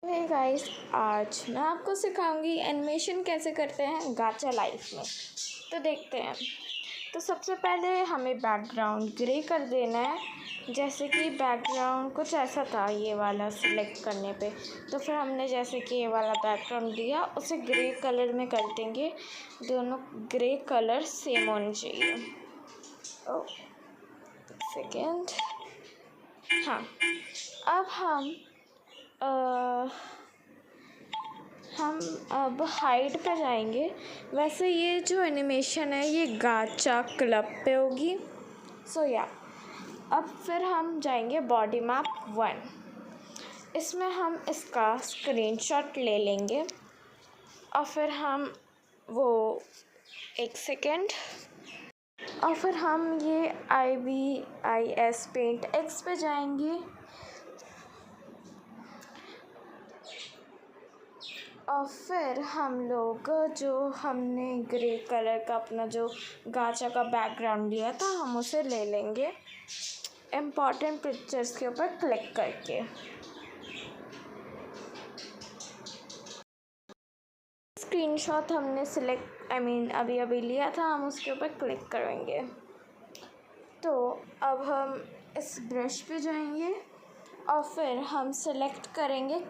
Hey guys, आज मैं आपको सिखाऊंगी एनिमेशन कैसे करते हैं गाचा लाइफ में। तो देखते हैं। तो सबसे पहले हमें बैकग्राउंड ग्रे कर देना है। जैसे कि बैकग्राउंड कुछ ऐसा था, ये वाला सिलेक्ट करने पे। तो फिर हमने जैसे कि ये वाला बैकग्राउंड दिया, उसे ग्रे कलर में कर देंगे। दोनों ग्रे कलर सेम होने चाहिए। ओ सेकेंड। हाँ, अब हम अब हाइड पे जाएंगे। वैसे ये जो एनिमेशन है ये गाचा क्लब पे होगी। अब फिर हम जाएंगे बॉडी मैप 1। इसमें हम इसका स्क्रीनशॉट ले लेंगे और फिर हम वो एक सेकेंड और फिर हम ये IBIS पेंट एक्स पे जाएंगे और फिर हम लोग जो हमने ग्रे कलर का अपना जो गाचा का बैकग्राउंड लिया था, हम उसे ले लेंगे इम्पॉर्टेंट पिक्चर्स के ऊपर क्लिक करके। स्क्रीनशॉट हमने अभी लिया था, हम उसके ऊपर क्लिक करेंगे। तो अब हम इस ब्रश पे जाएंगे और फिर हम सेलेक्ट करेंगे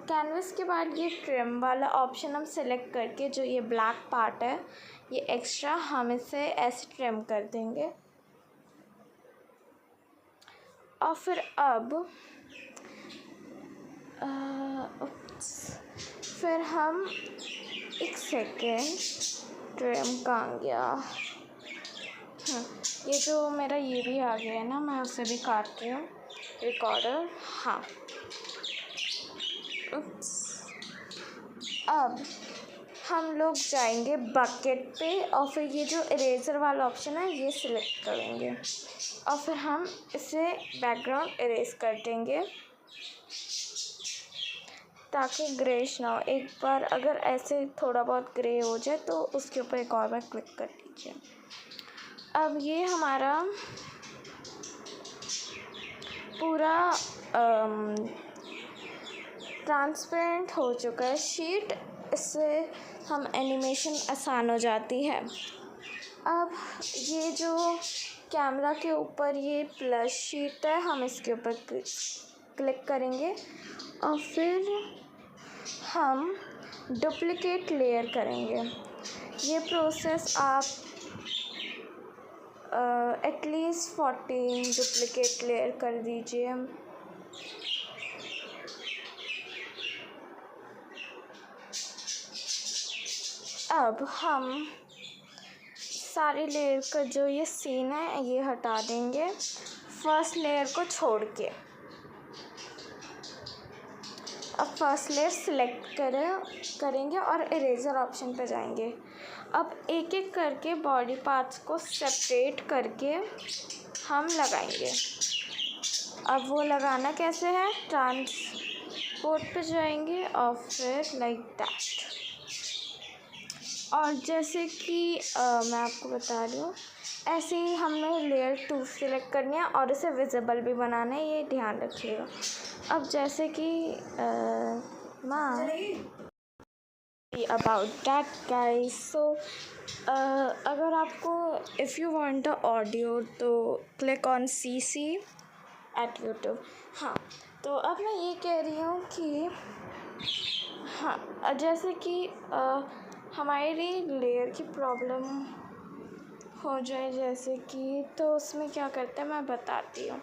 कैनवस के बाद ये ट्रिम वाला ऑप्शन हम सेलेक्ट करके जो ये ब्लैक पार्ट है, ये एक्स्ट्रा हम इसे ऐसे ट्रिम कर देंगे। और फिर फिर हम एक सेकेंड ट्रिम कहाँ गया। ये जो मेरा ये भी आ गया है ना, मैं उसे भी काट रही हूँ रिकॉर्डर। हाँ, अब हम लोग जाएंगे बकेट पे और फिर ये जो इरेज़र वाला ऑप्शन है ये सिलेक्ट करेंगे और फिर हम इसे बैकग्राउंड इरेज कर देंगे ताकि ग्रेश ना हो। एक बार अगर ऐसे थोड़ा बहुत ग्रे हो जाए तो उसके ऊपर एक और बार क्लिक कर लीजिए। अब ये हमारा पूरा ट्रांसपेरेंट हो चुका है शीट। इससे हम एनिमेशन आसान हो जाती है। अब ये जो कैमरा के ऊपर ये प्लस शीट है, हम इसके ऊपर क्लिक करेंगे और फिर हम डुप्लिकेट लेयर करेंगे। ये प्रोसेस आप एटलीस्ट 14 डुप्लिकेट लेयर कर दीजिए। अब हम सारी लेयर का जो ये सीन है ये हटा देंगे फर्स्ट लेयर को छोड़ के। अब फर्स्ट लेयर सिलेक्ट करेंगे और इरेज़र ऑप्शन पे जाएंगे। अब एक एक करके बॉडी पार्ट्स को सेपरेट करके हम लगाएंगे। अब वो लगाना कैसे है, ट्रांसपोर्ट पे जाएंगे और फिर लाइक दैट। और जैसे कि मैं आपको बता रही हूँ, ऐसे ही हमें लेयर 2 सिलेक्ट करनी है और इसे विजिबल भी बनाना है, ये ध्यान रखिएगा। अब जैसे कि अबाउट दैट गाइस। अगर आपको if you want the audio तो click on CC at YouTube. हाँ, तो अब मैं ये कह रही हूँ कि हाँ, जैसे कि हमारी लेयर की प्रॉब्लम हो जाए जैसे कि, तो उसमें क्या करते हैं मैं बताती हूँ।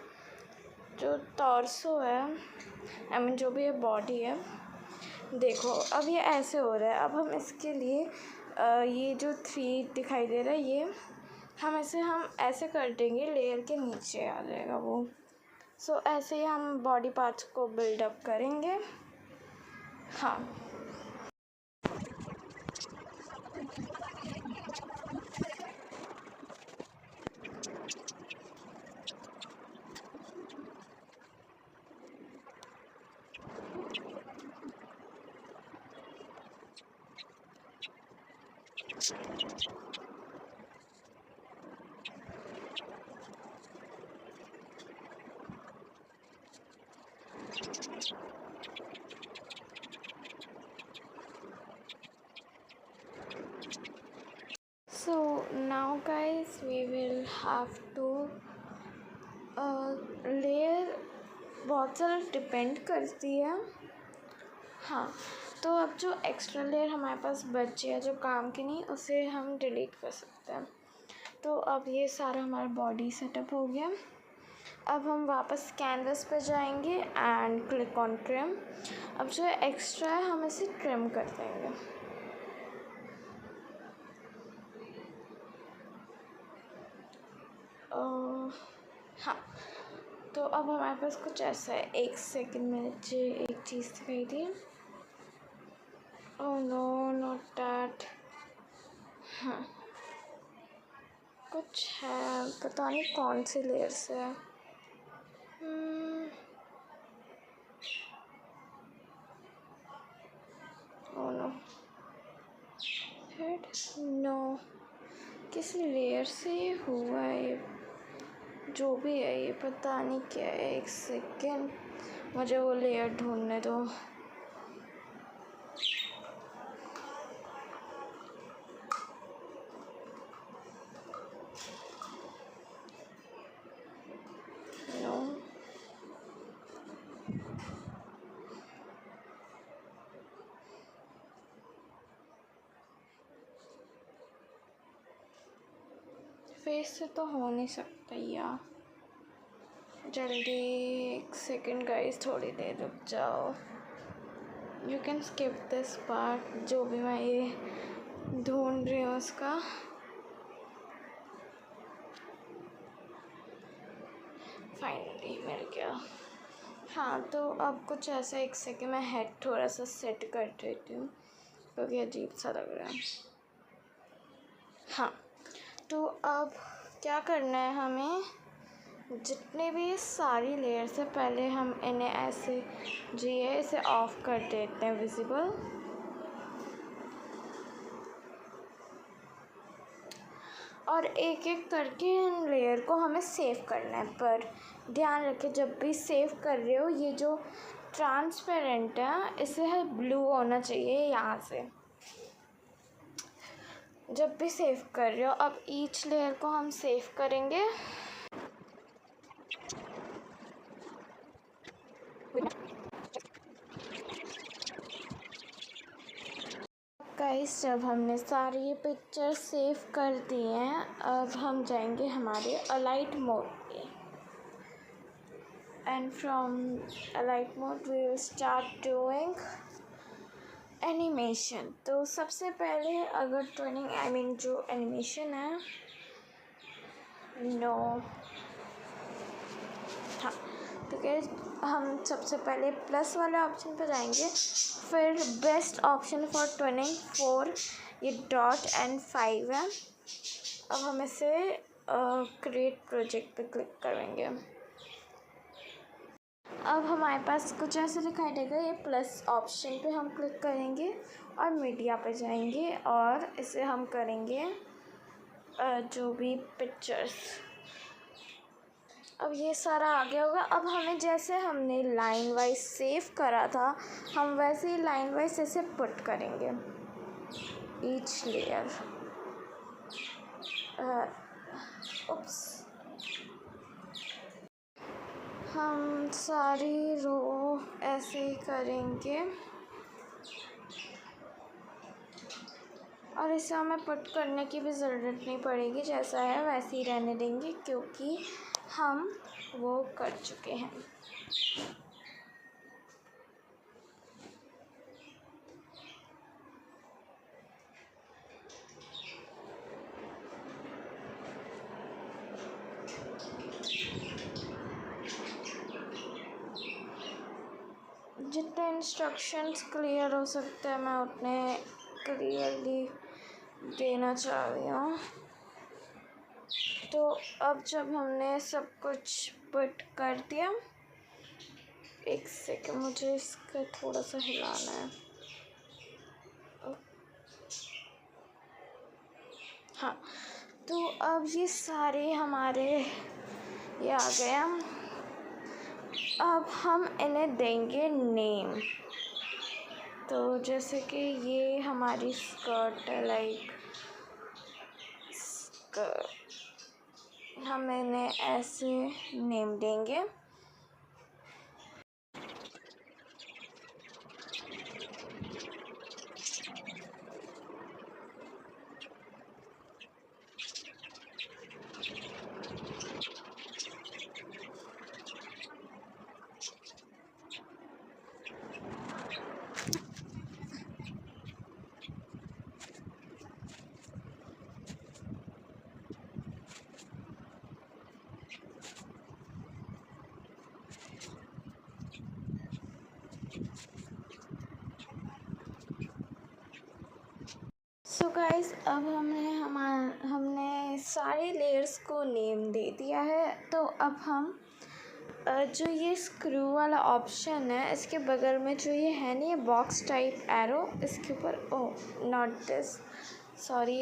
जो टॉर्सो है, जो भी ये बॉडी है, देखो अब ये ऐसे हो रहा है। अब हम इसके लिए ये जो 3 दिखाई दे रहा है, ये हम ऐसे कर देंगे, लेयर के नीचे आ जाएगा वो। ऐसे ही हम बॉडी पार्ट्स को बिल्डअप करेंगे। हाँ, guys, we will have to layer बहुत सारा डिपेंड करती है। हाँ, तो अब जो एक्स्ट्रा लेयर हमारे पास बची है जो काम की नहीं, उसे हम डिलीट कर सकते हैं। तो अब ये सारा हमारा बॉडी सेटअप हो गया। अब हम वापस कैनवस पे जाएंगे एंड क्लिक ऑन ट्रिम। अब जो एक्स्ट्रा है हम इसे ट्रिम कर देंगे। हाँ, तो अब हमारे पास कुछ ऐसा है। 1 सेकंड में मुझे एक चीज़ दिखाई दी। Oh no, not that. हाँ, कुछ है, पता नहीं कौन सी लेयर से है। ओह नो, नो, किसी लेयर से ये हुआ है। ये जो भी है ये पता नहीं क्या है। 1 सेकेंड, मुझे वो लेयर ढूंढने दो। नो, फेस से तो हो नहीं सकता यार। जल्दी 1 सेकेंड गाइस, थोड़ी देर रुक जाओ। You can skip this part, जो भी मैं ये ढूंढ रही हूँ उसका। फाइनली मिल गया। हाँ, तो अब कुछ ऐसा 1 सेकेंड में हेड थोड़ा सा सेट कर देती हूँ क्योंकि अजीब सा लग रहा है। हाँ, तो अब क्या करना है, हमें जितने भी सारी लेयर्स है पहले हम इन्हें ऐसे जो है इसे ऑफ कर देते हैं विजिबल। और एक एक करके इन लेयर को हमें सेव करना है। पर ध्यान रखें, जब भी सेव कर रहे हो ये जो ट्रांसपेरेंट है इसे है ब्लू होना चाहिए यहाँ से, जब भी सेव कर रहे हो। अब ईच लेयर को हम सेव करेंगे। गाइस, जब हमने सारी ये पिक्चर सेव कर दी हैं, अब हम जाएंगे हमारे अलाइट मोड पे and from Alight mode we will start doing animation. तो सबसे पहले अगर ट्विनिंग जो एनिमेशन है, नो, हाँ, तो गाइस हम सबसे पहले प्लस वाले ऑप्शन पर जाएंगे, फिर बेस्ट ऑप्शन फॉर ट्विनिंग 4 ये डॉट एंड 5 है। अब हम इसे क्रिएट प्रोजेक्ट पे क्लिक करेंगे। अब हमारे पास कुछ ऐसे दिखाई देगा। ये प्लस ऑप्शन पे हम क्लिक करेंगे और मीडिया पे जाएंगे और इसे हम करेंगे जो भी पिक्चर्स। अब ये सारा आ गया होगा। अब हमें जैसे हमने लाइन वाइज सेव करा था, हम वैसे ही लाइन वाइज इसे पुट करेंगे ईच लेयर। उप्स, हम सारी रो ऐसे ही करेंगे और इसे हमें पुट करने की भी ज़रूरत नहीं पड़ेगी, जैसा है वैसे ही रहने देंगे क्योंकि हम वो कर चुके हैं। जितने इंस्ट्रक्शंस क्लियर हो सकते हैं मैं उतने क्लियरली देना चाह रही हूँ। तो अब जब हमने सब कुछ पुट कर दिया, 1 सेकेंड मुझे इसका थोड़ा सा हिलाना है। हाँ, तो अब ये सारे हमारे ये आ गया। अब हम इन्हें देंगे नेम। तो जैसे कि ये हमारी स्कर्ट है, लाइक हम इन्हें ऐसे नेम देंगे। सो गाइस, अब हमने सारी लेयर्स को नेम दे दिया है। तो अब हम जो ये स्क्रू वाला ऑप्शन है, इसके बगल में जो ये है ना, ये बॉक्स टाइप एरो, इसके ऊपर नॉट दिस, सॉरी,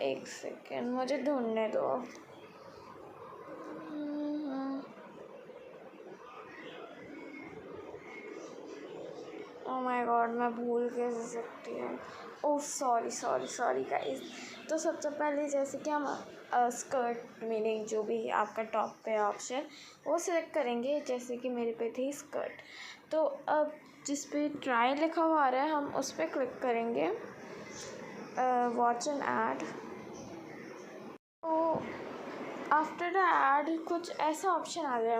एक सेकेंड मुझे ढूंढने दो। ओह माय गॉड, मैं भूल कैसे सकती हूँ। Oh sorry guys. तो सबसे पहले जैसे कि हम स्कर्ट, मीनिंग जो भी आपका टॉप पे ऑप्शन, वो सिलेक्ट करेंगे। जैसे कि मेरे पे थी स्कर्ट, तो अब जिस पे ट्राई लिखा हुआ आ रहा है, हम उस पर क्लिक करेंगे, वॉच एन ऐड। तो आफ्टर द ऐड कुछ ऐसा ऑप्शन आ गया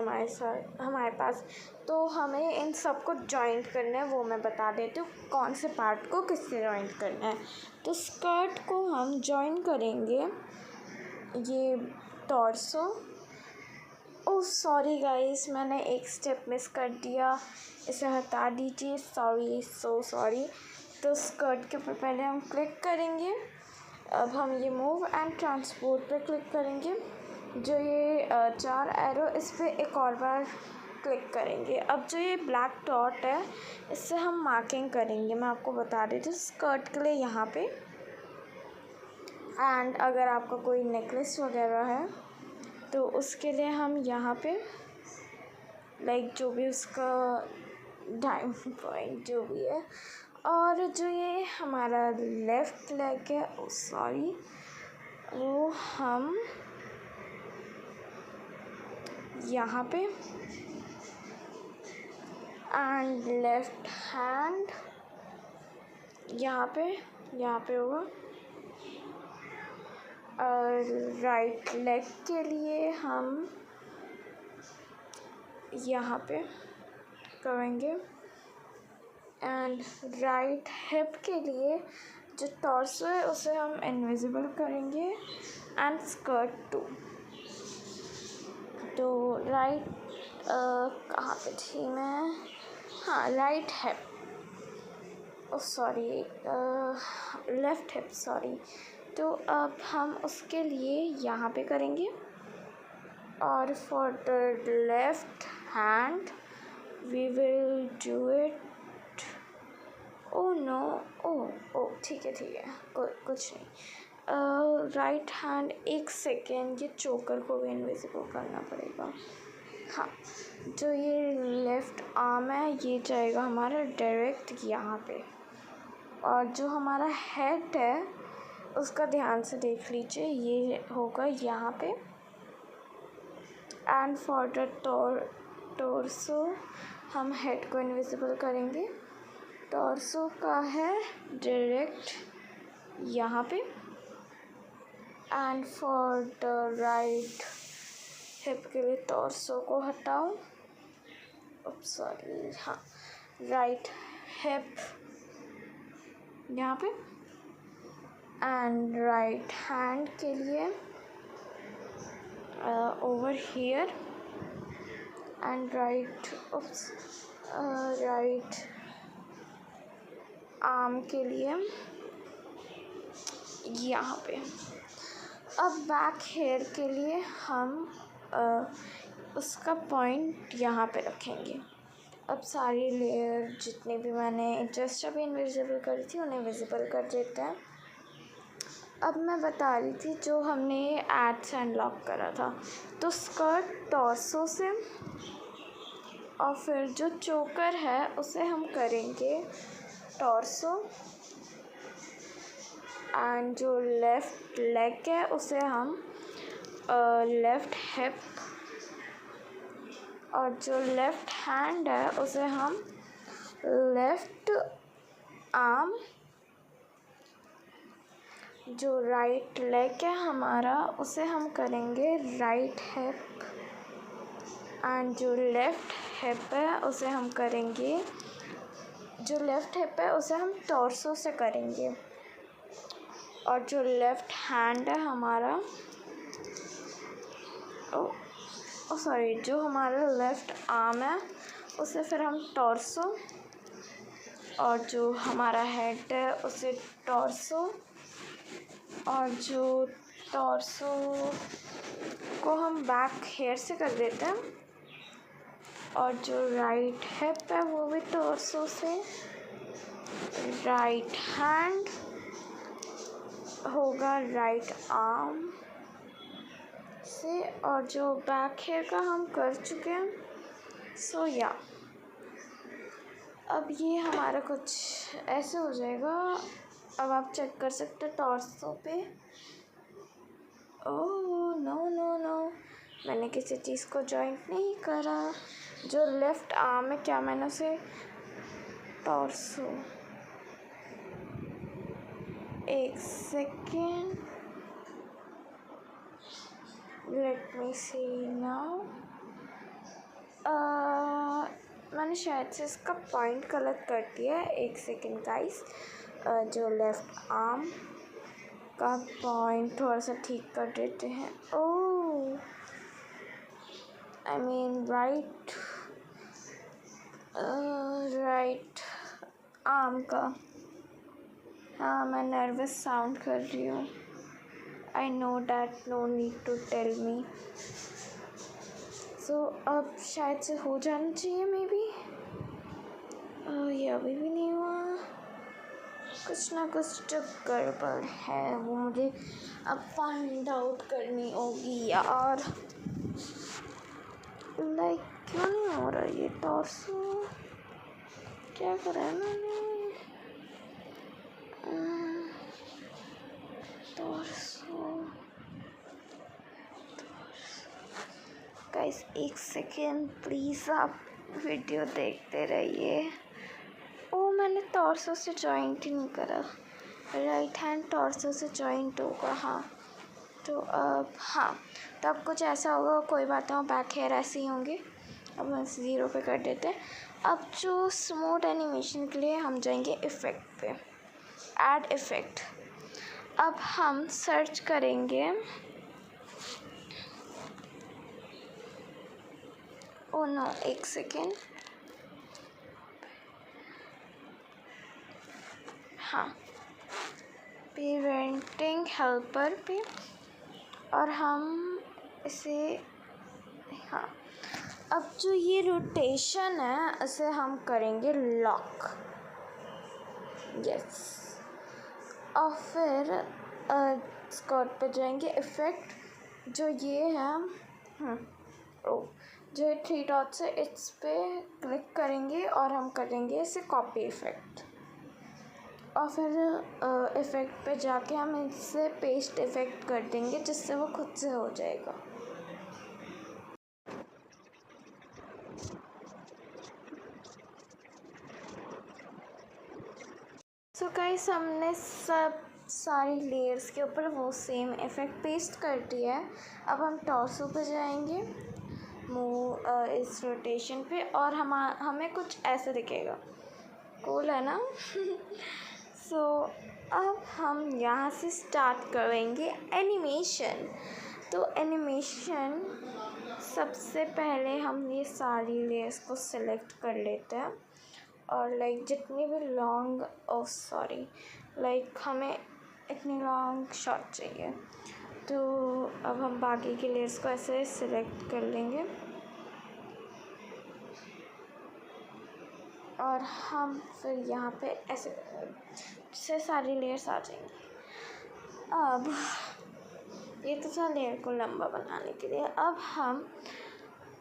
हमारे पास। तो हमें इन सबको जॉइंट करना है, वो मैं बता देती हूँ कौन से पार्ट को किससे जॉइंट करना है। तो स्कर्ट को हम जॉइन करेंगे, ये टॉर्सो। ओह सॉरी गाइस, मैंने एक स्टेप मिस कर दिया, इसे हटा दीजिए, सॉरी। तो स्कर्ट के ऊपर पहले हम क्लिक करेंगे। अब हम ये मूव एंड ट्रांसपोर्ट पे क्लिक करेंगे, जो ये 4 एरो, इस पर एक और बार क्लिक करेंगे। अब जो ये ब्लैक डॉट है, इससे हम मार्किंग करेंगे। मैं आपको बता देती हूँ, स्कर्ट के लिए यहाँ पे, एंड अगर आपका कोई नेकलेस वगैरह है तो उसके लिए हम यहाँ पे लाइक जो भी उसका डायमंड पॉइंट जो भी है, और जो ये हमारा लेफ़्ट लेग है, सॉरी, वो हम यहाँ पे, एंड लेफ़्ट हैंड यहाँ पे होगा। और राइट लेग के लिए हम यहाँ पे करेंगे, एंड राइट हिप के लिए जो टॉर्सो है उसे हम इनविजिबल करेंगे, एंड स्कर्ट टू। तो राइट कहाँ पे थी मैं, हाँ, right hip, sorry, left hip, sorry. तो अब हम उसके लिए यहाँ पे करेंगे, और for the left hand we will do it, oh no, oh ठीक है, कुछ नहीं। राइट हैंड, एक सेकेंड, ये चोकर को भी इनविजिबल करना पड़ेगा। हाँ, जो ये लेफ़्ट आर्म है, ये जाएगा हमारा डायरेक्ट यहाँ पे, और जो हमारा हेड है उसका ध्यान से देख लीजिए, ये होगा यहाँ पे। एंड फॉर द टॉर्सो हम हेड को इनविजिबल करेंगे। टॉर्सो का है डायरेक्ट यहाँ पे, and for the right hip के लिए टॉर्सो को हटाओ, सॉरी, हाँ, राइट हिप यहाँ पे, एंड राइट हैंड के लिए over here, and right arm के लिए यहाँ पे। अब बैक हेयर के लिए हम उसका पॉइंट यहाँ पे रखेंगे। अब सारी लेयर जितनी भी मैंने जस्ट अभी इनविजिबल करी थी उन्हें विजिबल कर देते हैं। अब मैं बता रही थी जो हमने ऐड से अनलॉक करा था, तो स्कर्ट टॉर्सो से, और फिर जो चोकर है उसे हम करेंगे टॉर्सो, एंड जो लेफ़्ट लेग है उसे हम लेफ़्ट हिप, और जो लेफ़्ट हैंड है उसे हम लेफ़्ट आर्म, जो राइट लेग है हमारा उसे हम करेंगे राइट हिप, एंड जो लेफ़्ट हिप है उसे हम करेंगे, जो लेफ़्ट हिप है उसे हम टॉर्सो से करेंगे, और जो लेफ़्ट हैंड है हमारा सॉरी जो हमारा लेफ़्ट आर्म है उसे फिर हम टॉर्सो, और जो हमारा हेड है उसे टॉर्सो, और जो टॉर्सो को हम बैक हेयर से कर देते हैं, और जो राइट हिप है वो भी टॉर्सो से, राइट हैंड होगा राइट आर्म से, और जो बैक हेयर का हम कर चुके हैं। सो या अब ये हमारा कुछ ऐसे हो जाएगा। अब आप चेक कर सकते हो टॉर्सो पे। ओह नो नो नो, मैंने किसी चीज़ को जॉइंट नहीं करा। जो लेफ़्ट आर्म है क्या मैंने उसे टॉर्सो, एक सेकेंड, लेट मी सी नाउ। मैंने शायद से इसका पॉइंट गलत कर दिया है, एक सेकेंड गाइस। जो लेफ़्ट आर्म का पॉइंट थोड़ा सा ठीक कर देते हैं। Oh I mean right arm का। हाँ मैं नर्वस साउंड कर रही हूँ। I know that, no need to tell me. So अब शायद से हो जाना चाहिए मे बी। ये अभी भी नहीं हुआ, कुछ ना कुछ तो गड़बड़ है, वो मुझे अब फाइंड आउट करनी होगी यार। लाइक क्यों नहीं हो रहा ये टॉर्सो, क्या करा है मैंने? गाइस एक सेकेंड प्लीज़, आप वीडियो देखते रहिए। ओ मैंने टॉर्सो से जॉइंट ही नहीं करा, राइट हैंड टॉर्सो से जॉइंट होगा। हाँ तो अब तो अब कुछ ऐसा होगा, कोई बात नहीं, बैक हेयर ऐसे ही होंगे। अब हम 0 पे कर देते हैं। अब जो स्मूथ एनिमेशन के लिए हम जाएंगे इफ़ेक्ट पे, ऐड इफ़ेक्ट। अब हम सर्च करेंगे, ओ नो एक सेकेंड, हाँ पेरेंटिंग हेल्पर पे, और हम इसे अब जो ये रोटेशन है इसे हम करेंगे लॉक, यस। और फिर स्कर्ट पे जाएंगे इफ़ेक्ट, जो ये है जो 3 डॉट्स है इस पे क्लिक करेंगे और हम करेंगे इसे कॉपी इफ़ेक्ट, और फिर इफ़ेक्ट पे जाके हम इससे पेस्ट इफ़ेक्ट कर देंगे जिससे वो खुद से हो जाएगा। सो गाइस हमने सारी लेयर्स के ऊपर वो सेम इफ़ेक्ट पेस्ट कर दिया है। अब हम टॉर्सो पे जाएंगे, मूव इस रोटेशन पे, और हमें कुछ ऐसे दिखेगा, कूल है ना? सो अब हम यहाँ से स्टार्ट करेंगे एनिमेशन। तो एनिमेशन सबसे पहले हम ये सारी लेयर्स को सिलेक्ट कर लेते हैं, और लाइक जितनी भी लॉन्ग लाइक हमें इतनी लॉन्ग शॉट चाहिए। तो अब हम बाकी की लेयर्स को ऐसे सिलेक्ट कर लेंगे, और हम फिर यहाँ पे ऐसे से सारी लेयर्स आ जाएंगी। अब ये तो था लेयर को लंबा बनाने के लिए। अब हम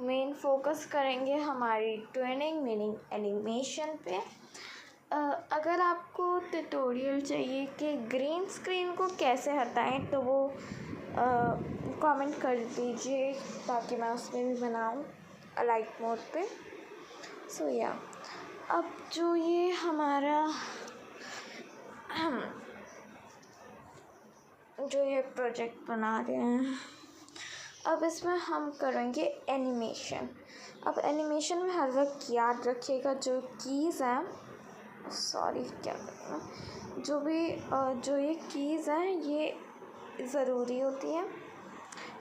मेन फोकस करेंगे हमारी ट्विनिंग मीनिंग एनिमेशन पे। अगर आपको ट्यूटोरियल चाहिए कि ग्रीन स्क्रीन को कैसे हटाएं तो वो कमेंट कर दीजिए ताकि मैं उसमें भी बनाऊं लाइट मोड पे। सो या अब जो ये हमारा जो ये प्रोजेक्ट बना रहे हैं, अब इसमें हम करेंगे एनिमेशन। अब एनिमेशन में हर वक्त याद रखिएगा जो कीज़ हैं, सॉरी क्या करना, जो ये कीज़ हैं ये ज़रूरी होती हैं।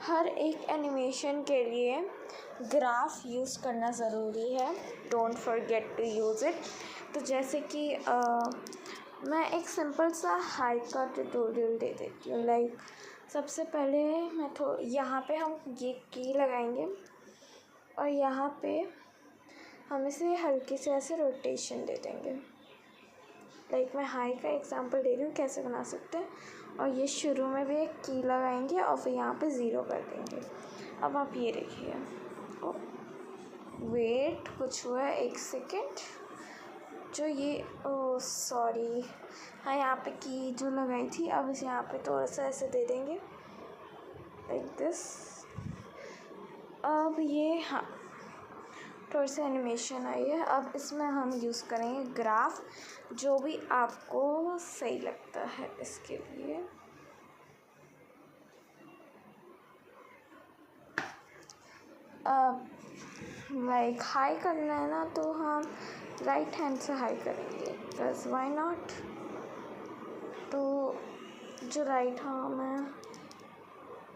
हर एक एनिमेशन के लिए ग्राफ यूज़ करना ज़रूरी है, don't forget to use it. तो जैसे कि मैं एक सिंपल सा हाइक का ट्यूटोरियल दे देती हूँ। लाइक सबसे पहले मैं यहाँ पे हम ये की लगाएंगे और यहाँ पे हम इसे हल्की से ऐसे रोटेशन दे देंगे। लाइक मैं हाई का एग्जांपल दे रही हूँ कैसे बना सकते हैं। और ये शुरू में भी एक की लगाएंगे और फिर यहाँ पे ज़ीरो कर देंगे। अब आप ये देखिए, वेट कुछ हुआ है, एक सेकेंड, जो ये सॉरी, हाँ यहाँ पे की जो लगाई थी, अब इसे यहाँ पे थोड़ा सा ऐसे दे देंगे लाइक दिस। अब ये हाँ थोड़ी सी एनिमेशन आई है। अब इसमें हम यूज़ करेंगे ग्राफ, जो भी आपको सही लगता है इसके लिए। अब लाइक हाई करना है ना तो हम राइट हैंड से हाई करेंगे, बिकॉज वाई नॉट। तो जो राइट आर्म है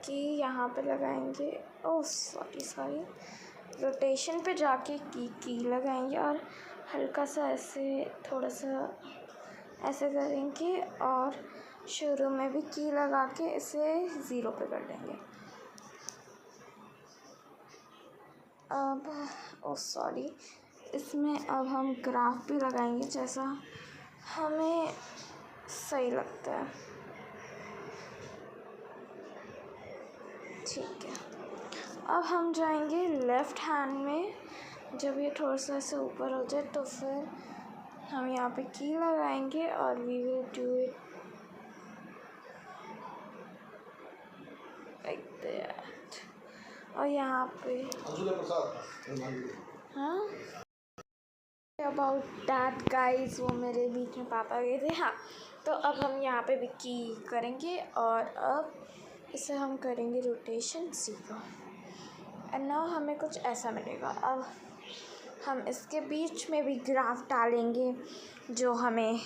कि यहाँ पे लगाएंगे, ओह सॉरी, रोटेशन पे जाके की लगाएंगे और हल्का सा ऐसे थोड़ा सा ऐसे करेंगे और शुरू में भी की लगा के इसे ज़ीरो पे कर देंगे। अब ओह सॉरी, इसमें अब हम ग्राफ भी लगाएंगे जैसा हमें सही लगता है। ठीक है, अब हम जाएंगे लेफ़्ट हैंड में। जब ये थोड़ा सा ऐसे ऊपर हो जाए तो फिर हम यहाँ पे की लगाएंगे और we will do it like that. और यहाँ पे हाँ अबाउट दैट गाइज, वो मेरे बीच में पापा गए थे। हाँ, तो अब हम यहाँ पे भी की करेंगे और अब इसे हम करेंगे रोटेशन ज़ीरो एंड नाउ हमें कुछ ऐसा मिलेगा। अब हम इसके बीच में भी ग्राफ डालेंगे जो हमें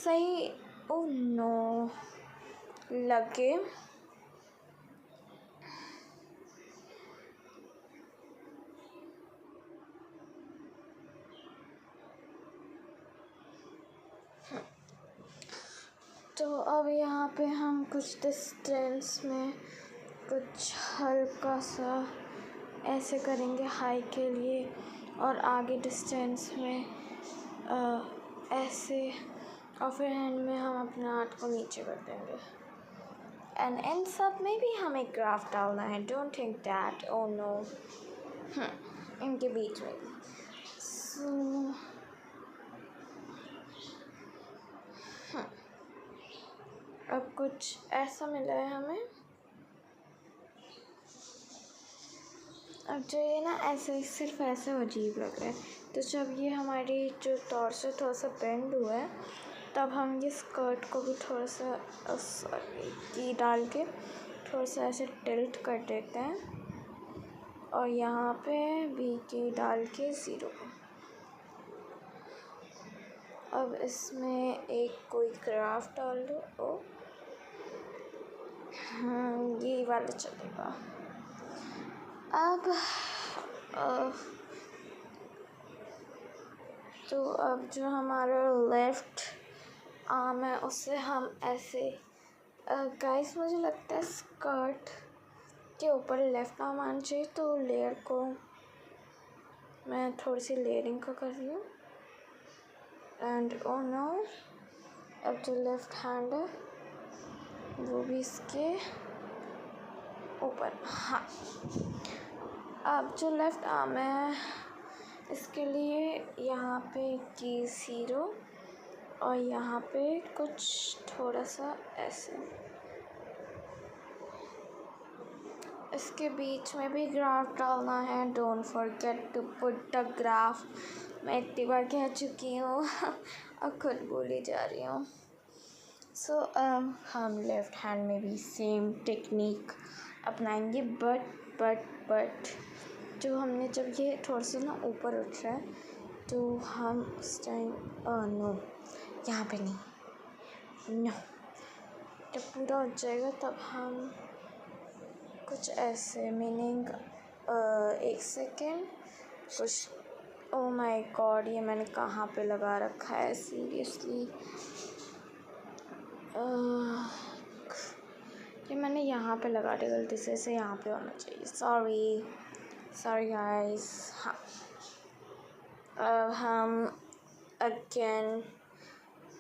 सही ओह नो लगे। तो अब यहाँ पे हम कुछ डिस्टेंस में कुछ हल्का सा ऐसे करेंगे हाई के लिए और आगे डिस्टेंस में ऐसे, और फिर एंड में हम अपने हाथ को नीचे कर देंगे। एंड इन सब में भी हमें ग्राफ डालना है, don't think that oh no, इनके बीच में भी। सो अब कुछ ऐसा मिला है हमें। अब जो ये ना ऐसे सिर्फ ऐसे अजीब लग रहा है, तो जब ये हमारी जो टॉर्सो थोड़ा सा बेंड हुआ है तब हम ये स्कर्ट को भी थोड़ा सा सॉरी की डाल के थोड़ा सा ऐसे टिल्ट कर देते हैं और यहाँ पे भी की डाल के ज़ीरो। अब इसमें एक कोई ग्राफ डाल दो। ओ ये वाला चलेगा। अब तो अब जो हमारा लेफ़्ट आर्म है उससे हम ऐसे गाइस, मुझे लगता है स्कर्ट के ऊपर लेफ़्ट आर्म आना चाहिए, तो लेयर को मैं थोड़ी सी लेयरिंग का कर रही हूँ। एंड ओ नो, अब जो लेफ़्ट हैंड है वो भी इसके ऊपर। हाँ, अब जो लेफ़्ट आर्म है इसके लिए यहाँ पे की 0 और यहाँ पे कुछ थोड़ा सा ऐसे, इसके बीच में भी ग्राफ डालना है। Don't forget to put the graph. मैं इतनी बार कह चुकी हूँ और खुद बोली जा रही हूँ। सो हम लेफ़्ट हैंड में भी सेम टेक्निक अपनाएंगे, बट जो हमने जब ये थोड़ा सा ना ऊपर उठ रहा है तो हम उस टाइम नो, यहाँ पे नहीं, नो, जब पूरा हो जाएगा तब हम कुछ ऐसे, मीनिंग 1 सेकेंड कुछ, ओ माय गॉड ये मैंने कहाँ पे लगा रखा है सीरियसली, ये मैंने यहाँ पे लगा दिया गलती से, इसे यहाँ पे होना चाहिए। Sorry guys. हाँ, अब हम अगेन,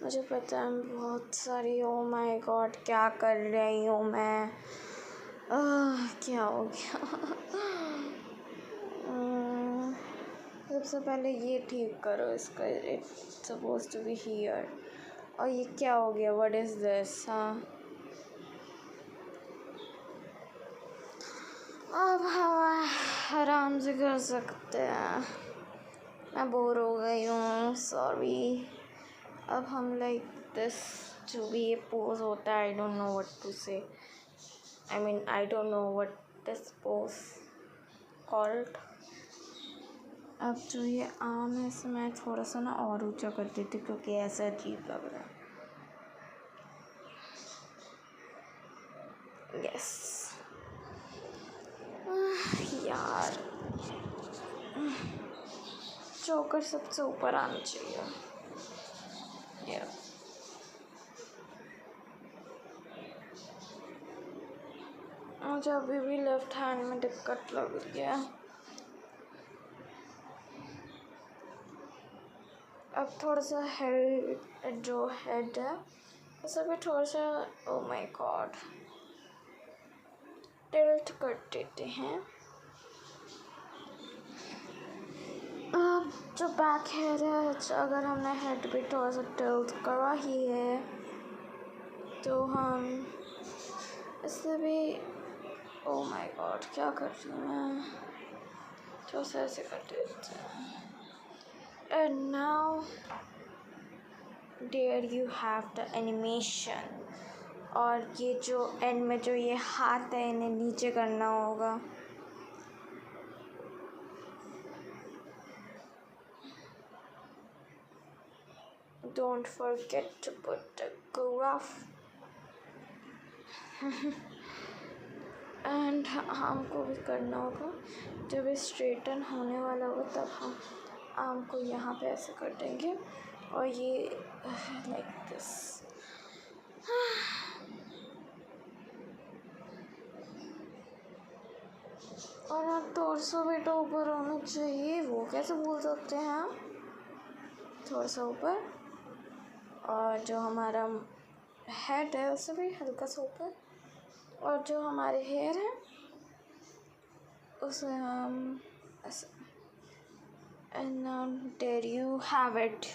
मुझे पता है बहुत सारी, ओ माय गॉड क्या कर रही हूँ मैं, क्या हो गया सबसे पहले ये ठीक करो इसका, it's suppose to be here, और ये क्या हो गया, व्हाट इज़ दिस। हाँ, अब हम आराम से कर सकते हैं, मैं बोर हो गई हूँ, सॉरी। अब हम लाइक दिस, जो भी ये पोज होता है, I don't know what to say, I don't know what this pose called. अब जो ये आर्म है इसे मैं थोड़ा सा ना और ऊंचा कर देती क्योंकि ऐसा अजीब लग रहा है। यस यार, चोकर सबसे ऊपर आना चाहिए। मुझे अभी भी लेफ्ट हैंड में दिक्कत लग रही है। अब थोड़ा सा हेड, जो हेड है उसे भी थोड़ा सा, ओ माय गॉड, टिल्ट कर देते हैं। अब जो बैक हेड है, अगर हमने हेड भी थोड़ा सा टिल्ट करा ही है तो हम इससे भी, ओ माय गॉड क्या कर रही हूँ मैं, तो ऐसे कर देते हैं। And now there you have the animation, और ये जो एंड में जो ये हाथ है इन्हें नीचे करना होगा। Don't forget to put the graph and हमको भी करना होगा, जब ये स्ट्रेटन होने वाला होगा तब हम आर्म को यहाँ पे ऐसे कर देंगे और ये लाइक दिस। और अब टॉर्सो भी तो ऊपर होना चाहिए, वो कैसे बोल सकते हैं हम, थोड़ा सा ऊपर, और जो हमारा हेड है उससे भी हल्का सा ऊपर, और जो हमारे हेयर हैं उसे हम ऐसे, and now there you have it.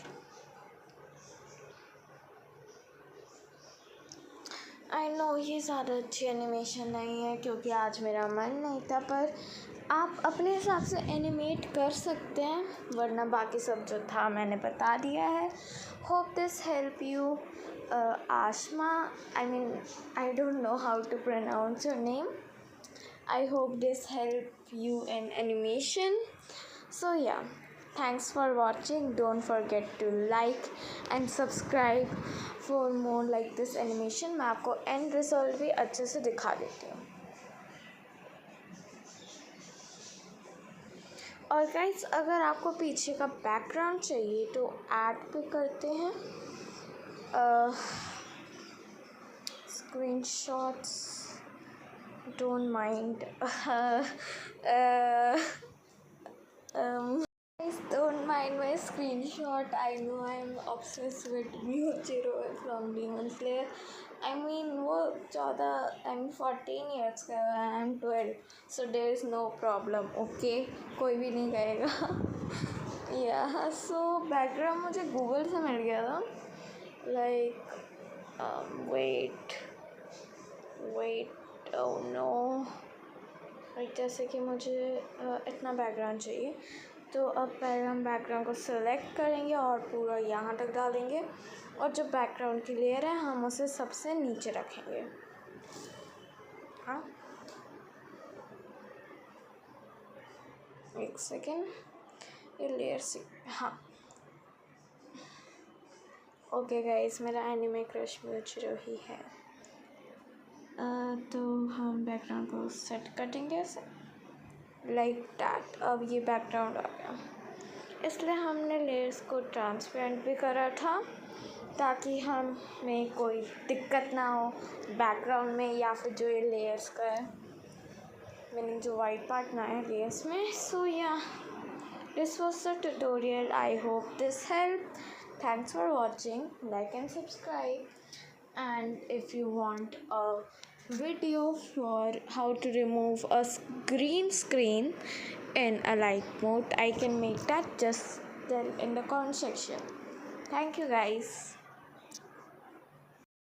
I know ये ज़्यादा अच्छी एनिमेशन नहीं है क्योंकि आज मेरा मन नहीं था, पर आप अपने हिसाब से एनिमेट कर सकते हैं, वरना बाकी सब जो था मैंने बता दिया है। Hope this help you Ashma, I don't know how to pronounce your name. I hope this help you in animation. So yeah, thanks for watching. Don't forget to like and subscribe for more like this animation. मैं आपको end result भी अच्छे से दिखा देती हूँ। और guys, अगर आपको पीछे का बैकग्राउंड चाहिए तो ऐड पे करते हैं screenshots. Don't mind. Guys, don't mind my screenshot. I know I'm obsessed with Mewtwo from Demon Slayer. वो 14 years का है, I'm 12, so there is no problem. Okay, कोई भी नहीं कहेगा या सो बैकग्राउंड मुझे गूगल से मिल गया था, like wait wait oh no, जैसे कि मुझे इतना बैकग्राउंड चाहिए, तो अब पहले हम बैकग्राउंड को सिलेक्ट करेंगे और पूरा यहाँ तक डालेंगे, और जो बैकग्राउंड की लेयर है हम उसे सबसे नीचे रखेंगे। हाँ, एक सेकेंड, ये लेयर से, हाँ ओके गाइस, मेरा एनिमे क्रश मिर्च रही है। तो हम बैकग्राउंड को सेट कर देंगे ऐसे, लाइक दैट। अब ये बैकग्राउंड आ गया, इसलिए हमने लेयर्स को ट्रांसपेरेंट भी करा था ताकि हमें कोई दिक्कत ना हो बैकग्राउंड में, या फिर जो ये लेयर्स का है, मीनिंग जो वाइट पार्ट ना है लेयर्स में। सो या this was the tutorial, I hope this help. Thanks for watching, like and subscribe, and if you want a video for how to remove a green screen in a light mode, I can make that, just tell in the comment section. Thank you guys.